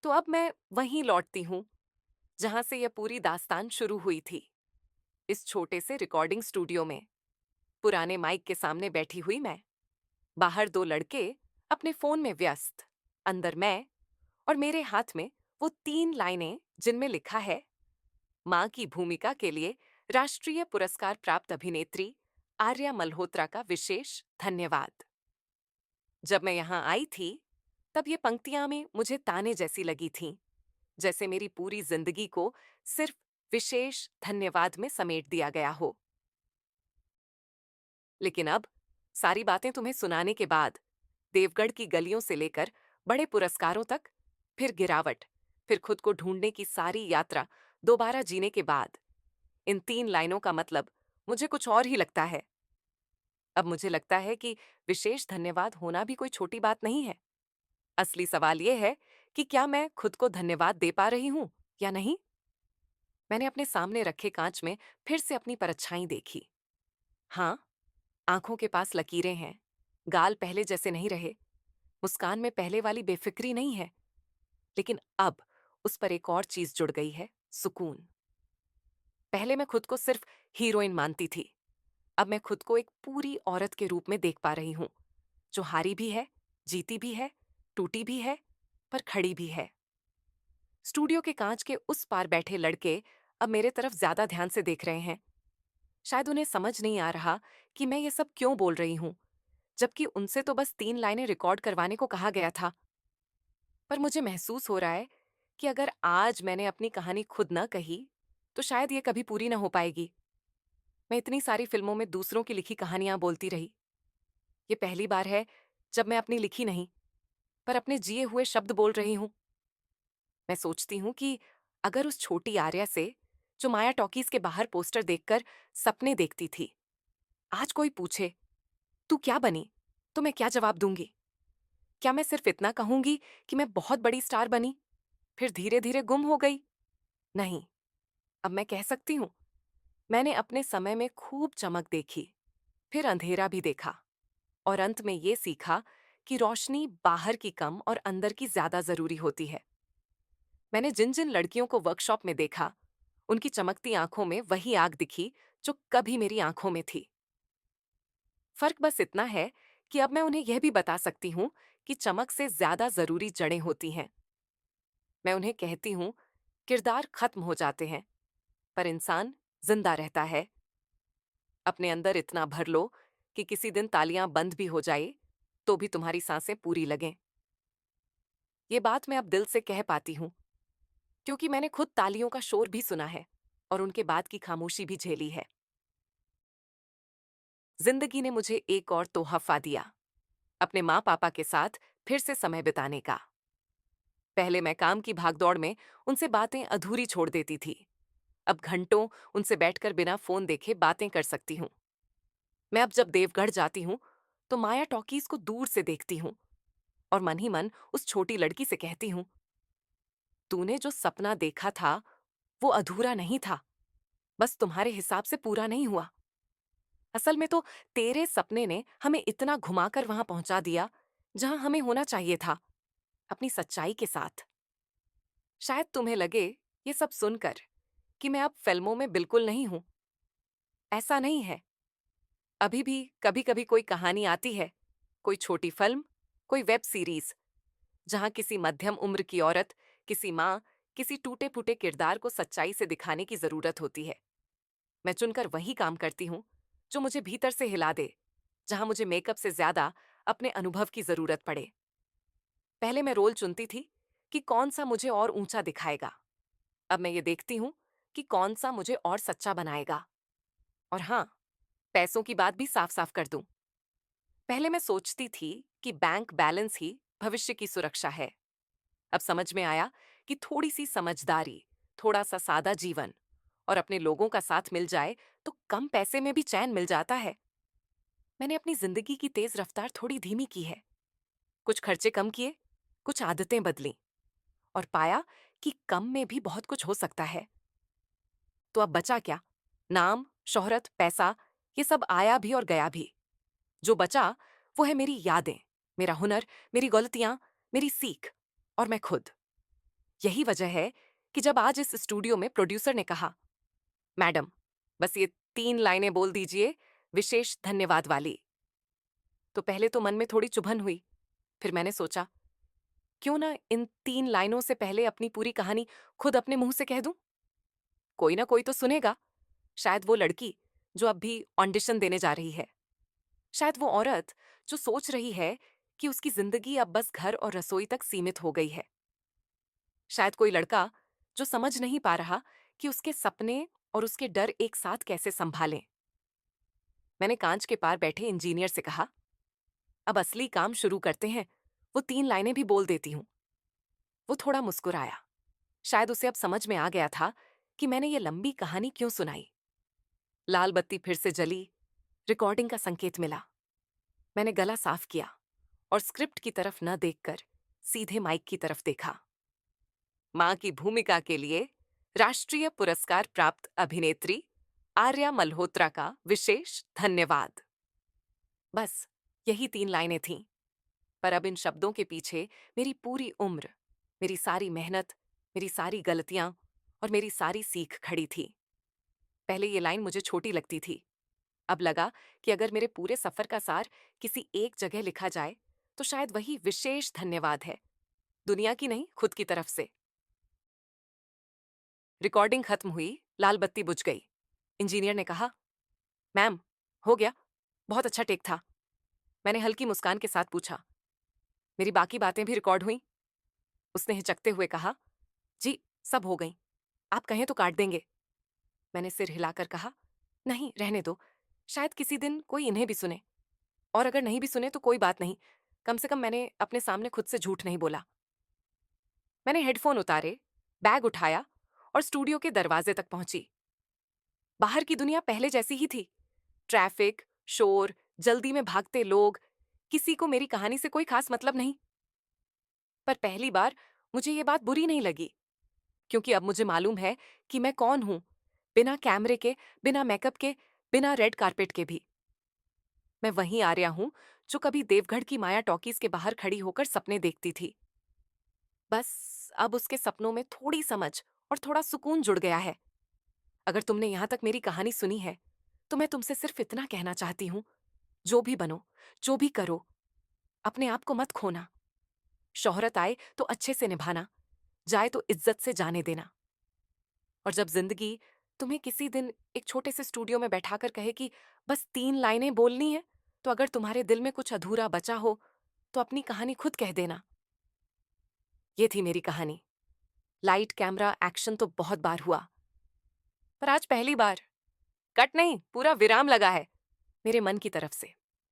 तो अब मैं वहीं लौटती हूँ जहां से यह पूरी दास्तान शुरू हुई थी, इस छोटे से रिकॉर्डिंग स्टूडियो में। पुराने माइक के सामने बैठी हुई मैं, बाहर दो लड़के अपने फोन में व्यस्त, अंदर मैं, और मेरे हाथ में वो 3 लाइनें जिनमें लिखा है, मां की भूमिका के लिए राष्ट्रीय पुरस्कार प्राप्त अभिनेत्री आर्या मल्होत्रा का विशेष धन्यवाद। जब मैं यहां आई थी तब ये पंक्तियां में मुझे ताने जैसी लगी थीं, जैसे मेरी पूरी जिंदगी को सिर्फ विशेष धन्यवाद में समेट दिया गया हो। लेकिन अब सारी बातें तुम्हें सुनाने के बाद, देवगढ़ की गलियों से लेकर बड़े पुरस्कारों तक, फिर गिरावट, फिर खुद को ढूंढने की सारी यात्रा दोबारा जीने के बाद, इन 3 लाइनों का मतलब मुझे कुछ और ही लगता है। अब मुझे लगता है कि विशेष धन्यवाद होना भी कोई छोटी बात नहीं है। असली सवाल यह है कि क्या मैं खुद को धन्यवाद दे पा रही हूं या नहीं। मैंने अपने सामने रखे कांच में फिर से अपनी परछाई देखी। हाँ, आंखों के पास लकीरें हैं, गाल पहले जैसे नहीं रहे, मुस्कान में पहले वाली बेफिक्री नहीं है, लेकिन अब उस पर एक और चीज जुड़ गई है, सुकून। पहले मैं खुद को सिर्फ हीरोइन मानती थी, अब मैं खुद को एक पूरी औरत के रूप में देख पा रही हूं, जो हारी भी है, जीती भी है, टूटी भी है, पर खड़ी भी है। स्टूडियो के कांच के उस पार बैठे लड़के अब मेरे तरफ ज्यादा ध्यान से देख रहे हैं। शायद उन्हें समझ नहीं आ रहा कि मैं ये सब क्यों बोल रही हूं, जबकि उनसे तो बस 3 लाइनें रिकॉर्ड करवाने को कहा गया था। पर मुझे महसूस हो रहा है कि अगर आज मैंने अपनी कहानी खुद न कही, तो शायद ये कभी पूरी ना हो पाएगी। मैं इतनी सारी फिल्मों में दूसरों की लिखी कहानियां बोलती रही। ये पहली बार है जब मैं अपनी लिखी नहीं, पर अपने जिए हुए शब्द बोल रही हूं। मैं सोचती हूँ कि अगर उस छोटी आर्या से, जो माया टॉकीज के बाहर पोस्टर देखकर सपने देखती थी, आज कोई पूछे, तू क्या बनी, तो मैं क्या जवाब दूंगी? क्या मैं सिर्फ इतना कहूंगी कि मैं बहुत बड़ी स्टार बनी, फिर धीरे धीरे गुम हो गई? नहीं, अब मैं कह सकती हूँ, मैंने अपने समय में खूब चमक देखी, फिर अंधेरा भी देखा, और अंत में ये सीखा कि रोशनी बाहर की कम और अंदर की ज्यादा जरूरी होती है। मैंने जिन जिन लड़कियों को वर्कशॉप में देखा, उनकी चमकती आंखों में वही आग दिखी जो कभी मेरी आंखों में थी। फर्क बस इतना है कि अब मैं उन्हें यह भी बता सकती हूँ कि चमक से ज्यादा जरूरी जड़ें होती हैं। मैं उन्हें कहती हूँ, किरदार खत्म हो जाते हैं, पर इंसान जिंदा रहता है। अपने अंदर इतना भर लो कि किसी दिन तालियां बंद भी हो जाए, तो भी तुम्हारी सांसें पूरी लगें। ये बात मैं अब दिल से कह पाती हूँ, क्योंकि मैंने खुद तालियों का शोर भी सुना है और उनके बाद की खामोशी भी झेली है। जिंदगी ने मुझे एक और तोहफा दिया, अपने माँ पापा के साथ फिर से समय बिताने का। पहले मैं काम की भागदौड़ में उनसे बातें अधूरी छोड़ देती थी, अब घंटों उनसे बैठकर बिना फोन देखे बातें कर सकती हूँ। मैं अब जब देवगढ़ जाती हूँ तो माया टॉकीज को दूर से देखती हूँ और मन ही मन उस छोटी लड़की से कहती हूँ, तूने जो सपना देखा था वो अधूरा नहीं था, बस तुम्हारे हिसाब से पूरा नहीं हुआ। असल में तो तेरे सपने ने हमें इतना घुमाकर वहां पहुंचा दिया जहां हमें होना चाहिए था, अपनी सच्चाई के साथ। शायद तुम्हें लगे ये सब सुनकर कि मैं अब फिल्मों में बिल्कुल नहीं हूं। ऐसा नहीं है। अभी भी कभी कभी कोई कहानी आती है, कोई छोटी फिल्म, कोई वेब सीरीज, जहां किसी मध्यम उम्र की औरत, किसी माँ, किसी टूटे फूटे किरदार को सच्चाई से दिखाने की जरूरत होती है। मैं चुनकर वही काम करती हूँ जो मुझे भीतर से हिला दे, जहां मुझे मेकअप से ज्यादा अपने अनुभव की जरूरत पड़े। पहले मैं रोल चुनती थी कि कौन सा मुझे और ऊंचा दिखाएगा, अब मैं ये देखती हूँ कि कौन सा मुझे और सच्चा बनाएगा। और हाँ, पैसों की बात भी साफ साफ कर दूं। पहले मैं सोचती थी कि बैंक बैलेंस ही भविष्य की सुरक्षा है। अब समझ में आया कि थोड़ी सी समझदारी, थोड़ा सा सादा जीवन और अपने लोगों का साथ मिल जाए तो कम पैसे में भी चैन मिल जाता है। मैंने अपनी जिंदगी की तेज रफ्तार थोड़ी धीमी की है, कुछ खर्चे कम किए, कुछ आदतें बदली, और पाया कि कम में भी बहुत कुछ हो सकता है। तो अब बचा क्या? नाम, शोहरत, पैसा, ये सब आया भी और गया भी। जो बचा वो है मेरी यादें, मेरा हुनर, मेरी गलतियां, मेरी सीख, और मैं खुद। यही वजह है कि जब आज इस स्टूडियो में प्रोड्यूसर ने कहा, मैडम, बस ये 3 लाइनें बोल दीजिए, विशेष धन्यवाद वाली, तो पहले तो मन में थोड़ी चुभन हुई। फिर मैंने सोचा, क्यों ना इन 3 लाइनों से पहले अपनी पूरी कहानी खुद अपने मुंह से कह दूं? कोई ना कोई तो सुनेगा। शायद वो लड़की जो अब भी ऑडिशन देने जा रही है। शायद वो औरत जो सोच रही है कि उसकी जिंदगी अब बस घर और रसोई तक सीमित हो गई है। शायद कोई लड़का जो समझ नहीं पा रहा कि उसके सपने और उसके डर एक साथ कैसे संभालें। मैंने कांच के पार बैठे इंजीनियर से कहा, अब असली काम शुरू करते हैं। वो 3 लाइनें भी बोल देती हूं। वो थोड़ा मुस्कुराया। शायद उसे अब समझ में आ गया था कि मैंने ये लंबी कहानी क्यों सुनाई। लाल बत्ती फिर से जली, रिकॉर्डिंग का संकेत मिला। मैंने गला साफ किया और स्क्रिप्ट की तरफ न देखकर सीधे माइक की तरफ देखा। मां की भूमिका के लिए राष्ट्रीय पुरस्कार प्राप्त अभिनेत्री आर्या मल्होत्रा का विशेष धन्यवाद। बस यही 3 लाइनें थीं, पर अब इन शब्दों के पीछे मेरी पूरी उम्र, मेरी सारी मेहनत, मेरी सारी गलतियां और मेरी सारी सीख खड़ी थी। पहले ये लाइन मुझे छोटी लगती थी। अब लगा कि अगर मेरे पूरे सफर का सार किसी एक जगह लिखा जाए, तो शायद वही विशेष धन्यवाद है। दुनिया की नहीं, खुद की तरफ से। रिकॉर्डिंग खत्म हुई, लाल बत्ती बुझ गई। इंजीनियर ने कहा, मैम, हो गया? बहुत अच्छा टेक था। मैंने हल्की मुस्कान के साथ पूछा, मेरी बाकी बातें भी रिकॉर्ड हुई? उसने हिचकते हुए कहा, जी, सब हो गई। आप कहें तो काट देंगे। मैंने सिर हिलाकर कहा, नहीं, रहने दो। शायद किसी दिन कोई इन्हें भी सुने। और अगर नहीं भी सुने तो कोई बात नहीं। कम से कम मैंने अपने सामने खुद से झूठ नहीं बोला। मैंने हेडफोन उतारे, बैग उठाया और स्टूडियो के दरवाजे तक पहुंची। बाहर की दुनिया पहले जैसी ही थी। ट्रैफिक, शोर, जल्दी में भागते लोग, किसी को मेरी कहानी से कोई खास मतलब नहीं। पर पहली बार मुझे ये बात बुरी नहीं लगी, क्योंकि अब मुझे मालूम है कि मैं कौन हूं, बिना कैमरे के, बिना मेकअप के, बिना रेड कारपेट के भी। मैं वही आर्या हूं जो कभी देवगढ़ की माया टॉकीज के बाहर खड़ी होकर सपने देखती थी। बस अब उसके सपनों में थोड़ी समझ और थोड़ा सुकून जुड़ गया है। अगर तुमने यहां तक मेरी कहानी सुनी है, तो मैं तुमसे सिर्फ इतना कहना चाहती हूं, जो भी बनो, जो भी करो, अपने आप को मत खोना। शोहरत आए तो अच्छे से निभाना, जाए तो इज्जत से जाने देना। और जब जिंदगी तुम्हें किसी दिन एक छोटे से स्टूडियो में बैठाकर कहे कि बस 3 लाइनें बोलनी है, तो अगर तुम्हारे दिल में कुछ अधूरा बचा हो, तो अपनी कहानी खुद कह देना। ये थी मेरी कहानी। लाइट, कैमरा, एक्शन तो बहुत बार हुआ, पर आज पहली बार कट नहीं, पूरा विराम लगा है मेरे मन की तरफ से।